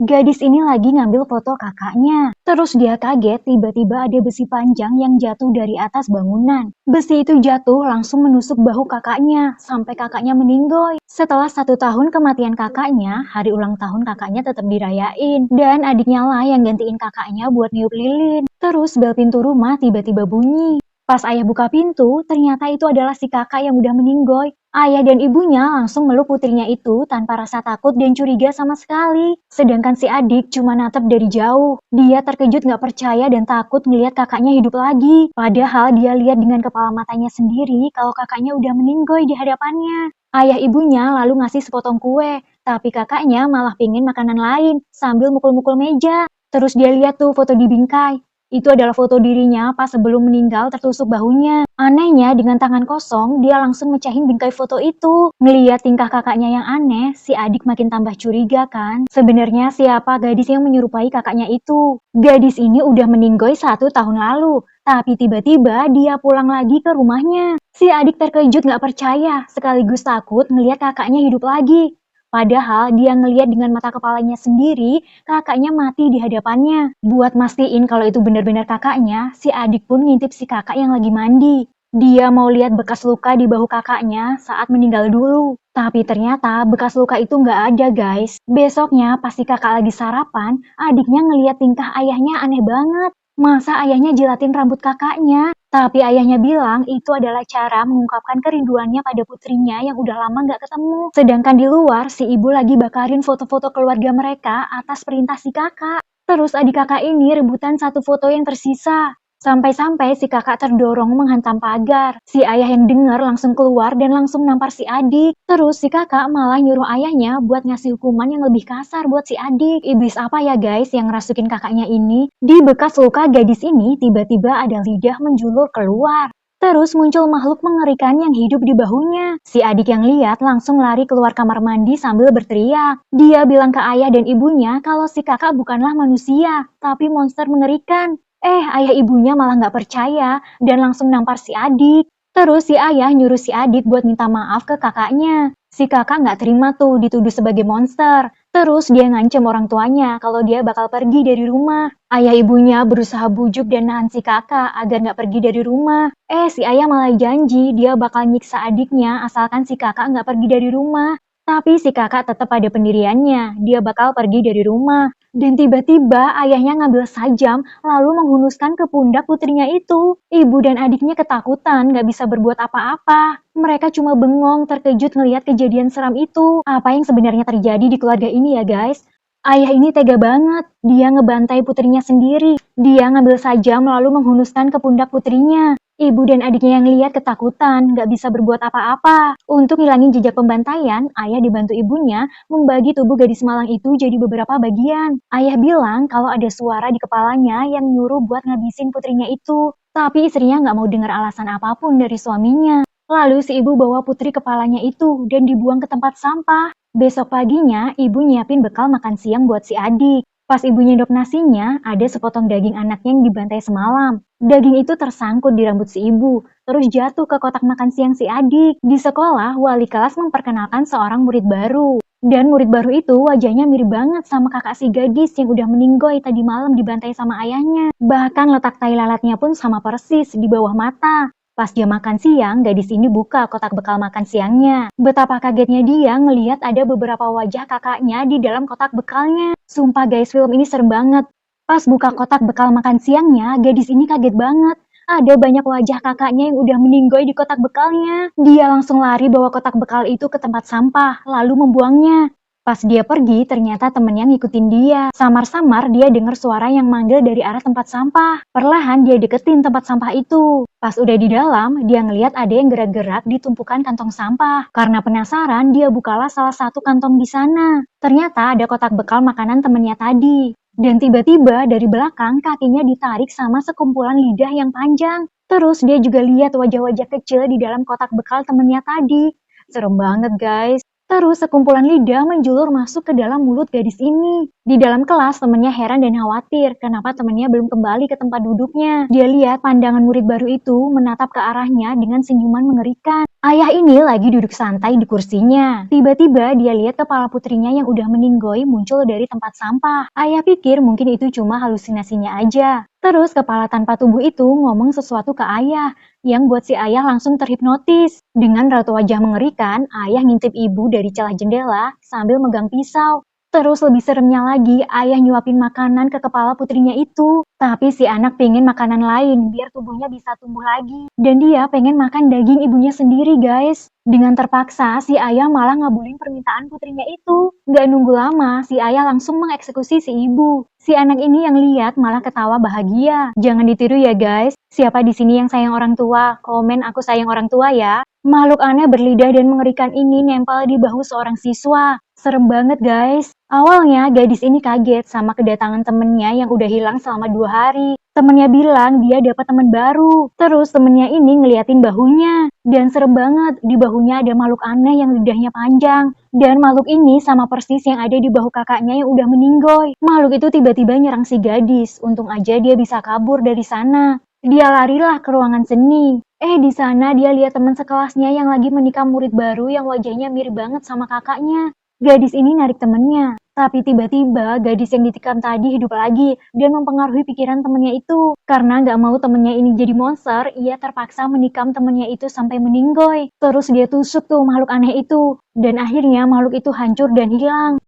Gadis ini lagi ngambil foto kakaknya. Terus dia kaget tiba-tiba ada besi panjang yang jatuh dari atas bangunan. Besi itu jatuh langsung menusuk bahu kakaknya sampai kakaknya meninggoy. Setelah 1 tahun kematian kakaknya, hari ulang tahun kakaknya tetap dirayain. Dan adiknya lah yang gantiin kakaknya buat niup lilin. Terus bel pintu rumah tiba-tiba bunyi. Pas ayah buka pintu, ternyata itu adalah si kakak yang udah meninggoy. Ayah dan ibunya langsung meluk putrinya itu tanpa rasa takut dan curiga sama sekali. Sedangkan si adik cuma natap dari jauh. Dia terkejut gak percaya dan takut ngeliat kakaknya hidup lagi. Padahal dia lihat dengan kepala matanya sendiri kalau kakaknya udah meninggoy di hadapannya. Ayah ibunya lalu ngasih sepotong kue, tapi kakaknya malah pingin makanan lain sambil mukul-mukul meja. Terus dia lihat tuh foto di bingkai. Itu adalah foto dirinya pas sebelum meninggal tertusuk bahunya. Anehnya dengan tangan kosong, dia langsung mecahin bingkai foto itu. Ngeliat tingkah kakaknya yang aneh, si adik makin tambah curiga kan. Sebenarnya siapa gadis yang menyerupai kakaknya itu? Gadis ini udah meninggoy 1 tahun lalu, tapi tiba-tiba dia pulang lagi ke rumahnya. Si adik terkejut gak percaya, sekaligus takut ngeliat kakaknya hidup lagi. Padahal dia ngeliat dengan mata kepalanya sendiri, kakaknya mati di hadapannya. Buat mastiin kalau itu benar-benar kakaknya, si adik pun ngintip si kakak yang lagi mandi. Dia mau lihat bekas luka di bahu kakaknya saat meninggal dulu. Tapi ternyata bekas luka itu nggak ada guys. Besoknya pas si kakak lagi sarapan, adiknya ngeliat tingkah ayahnya aneh banget. Masa ayahnya jilatin rambut kakaknya? Tapi ayahnya bilang itu adalah cara mengungkapkan kerinduannya pada putrinya yang udah lama nggak ketemu. Sedangkan di luar, si ibu lagi bakarin foto-foto keluarga mereka atas perintah si kakak. Terus adik kakak ini rebutan satu foto yang tersisa. Sampai-sampai si kakak terdorong menghantam pagar. Si ayah yang dengar langsung keluar dan langsung nampar si adik. Terus si kakak malah nyuruh ayahnya buat ngasih hukuman yang lebih kasar buat si adik. Iblis apa ya guys yang ngerasukin kakaknya ini? Di bekas luka gadis ini tiba-tiba ada lidah menjulur keluar. Terus muncul makhluk mengerikan yang hidup di bahunya. Si adik yang lihat langsung lari keluar kamar mandi sambil berteriak. Dia bilang ke ayah dan ibunya kalau si kakak bukanlah manusia, tapi monster mengerikan. Ayah ibunya malah nggak percaya dan langsung nampar si adik. Terus si ayah nyuruh si adik buat minta maaf ke kakaknya. Si kakak nggak terima tuh dituduh sebagai monster. Terus dia ngancem orang tuanya kalau dia bakal pergi dari rumah. Ayah ibunya berusaha bujuk dan nahan si kakak agar nggak pergi dari rumah. Si ayah malah janji dia bakal nyiksa adiknya asalkan si kakak nggak pergi dari rumah. Tapi si kakak tetap pada pendiriannya, dia bakal pergi dari rumah. Dan tiba-tiba ayahnya ngambil sajam lalu menghunuskan ke pundak putrinya itu. Ibu dan adiknya ketakutan, gak bisa berbuat apa-apa. Mereka cuma bengong, terkejut ngelihat kejadian seram itu. Apa yang sebenarnya terjadi di keluarga ini ya guys? Ayah ini tega banget, dia ngebantai putrinya sendiri. Dia ngambil sajam lalu menghunuskan ke pundak putrinya. Ibu dan adiknya yang lihat ketakutan, gak bisa berbuat apa-apa. Untuk ngilangin jejak pembantaian, ayah dibantu ibunya membagi tubuh gadis malang itu jadi beberapa bagian. Ayah bilang kalau ada suara di kepalanya yang nyuruh buat ngabisin putrinya itu. Tapi istrinya nggak mau dengar alasan apapun dari suaminya. Lalu si ibu bawa putri kepalanya itu dan dibuang ke tempat sampah. Besok paginya, ibu nyiapin bekal makan siang buat si adik. Pas ibu nyendok nasinya, ada sepotong daging anaknya yang dibantai semalam. Daging itu tersangkut di rambut si ibu, terus jatuh ke kotak makan siang si adik. Di sekolah, wali kelas memperkenalkan seorang murid baru. Dan murid baru itu wajahnya mirip banget sama kakak si gadis yang udah meninggoy tadi malam dibantai sama ayahnya. Bahkan letak tai lalatnya pun sama persis di bawah mata. Pas dia makan siang, gadis ini buka kotak bekal makan siangnya. Betapa kagetnya dia ngelihat ada beberapa wajah kakaknya di dalam kotak bekalnya. Sumpah guys, film ini serem banget. Pas buka kotak bekal makan siangnya, gadis ini kaget banget. Ada banyak wajah kakaknya yang udah meninggoy di kotak bekalnya. Dia langsung lari bawa kotak bekal itu ke tempat sampah, lalu membuangnya. Pas dia pergi, ternyata temennya ngikutin dia. Samar-samar dia dengar suara yang manggil dari arah tempat sampah. Perlahan dia deketin tempat sampah itu. Pas udah di dalam, dia ngeliat ada yang gerak-gerak di tumpukan kantong sampah. Karena penasaran, dia bukalah salah satu kantong di sana. Ternyata ada kotak bekal makanan temennya tadi. Dan tiba-tiba dari belakang kakinya ditarik sama sekumpulan lidah yang panjang. Terus dia juga lihat wajah-wajah kecil di dalam kotak bekal temennya tadi. Serem banget guys. Terus sekumpulan lidah menjulur masuk ke dalam mulut gadis ini. Di dalam kelas temennya heran dan khawatir kenapa temennya belum kembali ke tempat duduknya. Dia lihat pandangan murid baru itu menatap ke arahnya dengan senyuman mengerikan. Ayah ini lagi duduk santai di kursinya. Tiba-tiba dia lihat kepala putrinya yang udah meninggoy muncul dari tempat sampah. Ayah pikir mungkin itu cuma halusinasinya aja. Terus kepala tanpa tubuh itu ngomong sesuatu ke ayah, yang buat si ayah langsung terhipnotis. Dengan raut wajah mengerikan, ayah ngintip ibu dari celah jendela sambil megang pisau. Terus lebih seremnya lagi, ayah nyuapin makanan ke kepala putrinya itu. Tapi si anak pengen makanan lain, biar tubuhnya bisa tumbuh lagi. Dan dia pengen makan daging ibunya sendiri, guys. Dengan terpaksa, si ayah malah ngabulin permintaan putrinya itu. Gak nunggu lama, si ayah langsung mengeksekusi si ibu. Si anak ini yang lihat malah ketawa bahagia. Jangan ditiru ya, guys. Siapa di sini yang sayang orang tua? Komen aku sayang orang tua ya. Makhluk aneh berlidah dan mengerikan ini nempel di bahu seorang siswa. Serem banget, guys. Awalnya, gadis ini kaget sama kedatangan temennya yang udah hilang selama 2 hari. Temennya bilang dia dapat teman baru. Terus temennya ini ngeliatin bahunya. Dan serem banget, di bahunya ada makhluk aneh yang lidahnya panjang. Dan makhluk ini sama persis yang ada di bahu kakaknya yang udah meninggoy. Makhluk itu tiba-tiba nyerang si gadis. Untung aja dia bisa kabur dari sana. Dia larilah ke ruangan seni. Di sana dia lihat teman sekelasnya yang lagi menikam murid baru yang wajahnya mirip banget sama kakaknya. Gadis ini narik temennya, tapi tiba-tiba gadis yang ditikam tadi hidup lagi dan mempengaruhi pikiran temennya itu. Karena nggak mau temennya ini jadi monster, ia terpaksa menikam temennya itu sampai meninggoy. Terus dia tusuk tuh makhluk aneh itu, dan akhirnya makhluk itu hancur dan hilang.